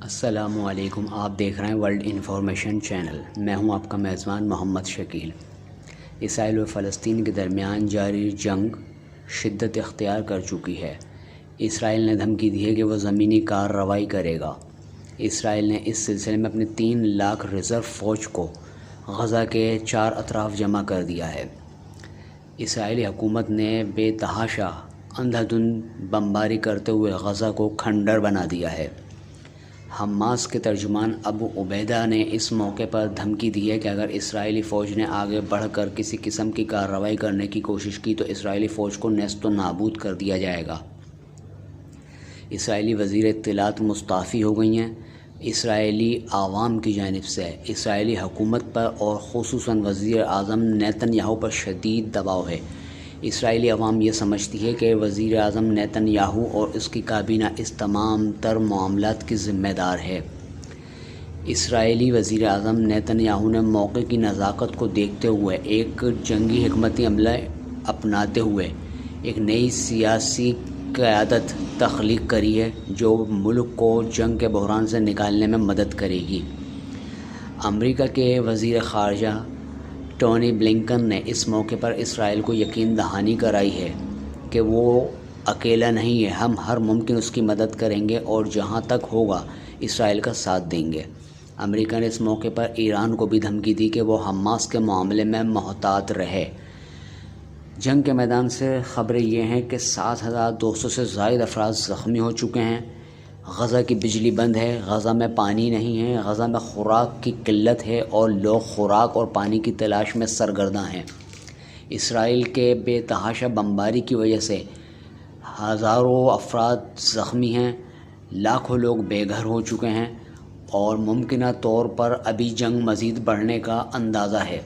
السلام علیکم، آپ دیکھ رہے ہیں ورلڈ انفارمیشن چینل۔ میں ہوں آپ کا میزبان محمد شکیل۔ اسرائیل و فلسطین کے درمیان جاری جنگ شدت اختیار کر چکی ہے۔ اسرائیل نے دھمکی دی ہے کہ وہ زمینی کارروائی کرے گا۔ اسرائیل نے اس سلسلے میں اپنی 3 لاکھ ریزرو فوج کو غزہ کے 4 اطراف جمع کر دیا ہے۔ اسرائیلی حکومت نے بے تحاشا اندھا دھند بمباری کرتے ہوئے غزہ کو کھنڈر بنا دیا ہے۔ حماس کے ترجمان ابو عبیدہ نے اس موقع پر دھمکی دی ہے کہ اگر اسرائیلی فوج نے آگے بڑھ کر کسی قسم کی کارروائی کرنے کی کوشش کی تو اسرائیلی فوج کو نیست و نابود کر دیا جائے گا۔ اسرائیلی وزیر اطلاعات مستعفی ہو گئی ہیں۔ اسرائیلی عوام کی جانب سے اسرائیلی حکومت پر اور خصوصاً وزیر اعظم نیتن یاہو پر شدید دباؤ ہے۔ اسرائیلی عوام یہ سمجھتی ہے کہ وزیر اعظم نیتن یاہو اور اس کی کابینہ اس تمام تر معاملات کی ذمہ دار ہے۔ اسرائیلی وزیر اعظم نیتن یاہو نے موقع کی نزاکت کو دیکھتے ہوئے ایک جنگی حکمت عملی اپناتے ہوئے ایک نئی سیاسی قیادت تخلیق کری ہے جو ملک کو جنگ کے بحران سے نکالنے میں مدد کرے گی۔ امریکہ کے وزیر خارجہ ٹونی بلنکن نے اس موقع پر اسرائیل کو یقین دہانی کرائی ہے کہ وہ اکیلا نہیں ہے، ہم ہر ممکن اس کی مدد کریں گے اور جہاں تک ہوگا اسرائیل کا ساتھ دیں گے۔ امریکہ نے اس موقع پر ایران کو بھی دھمکی دی کہ وہ حماس کے معاملے میں محتاط رہے۔ جنگ کے میدان سے خبریں یہ ہیں کہ 7,200 سے زائد افراد زخمی ہو چکے ہیں۔ غزہ کی بجلی بند ہے، غزہ میں پانی نہیں ہے، غزہ میں خوراک کی قلت ہے اور لوگ خوراک اور پانی کی تلاش میں سرگرداں ہیں۔ اسرائیل کے بے تحاشا بمباری کی وجہ سے ہزاروں افراد زخمی ہیں، لاکھوں لوگ بے گھر ہو چکے ہیں اور ممکنہ طور پر ابھی جنگ مزید بڑھنے کا اندازہ ہے۔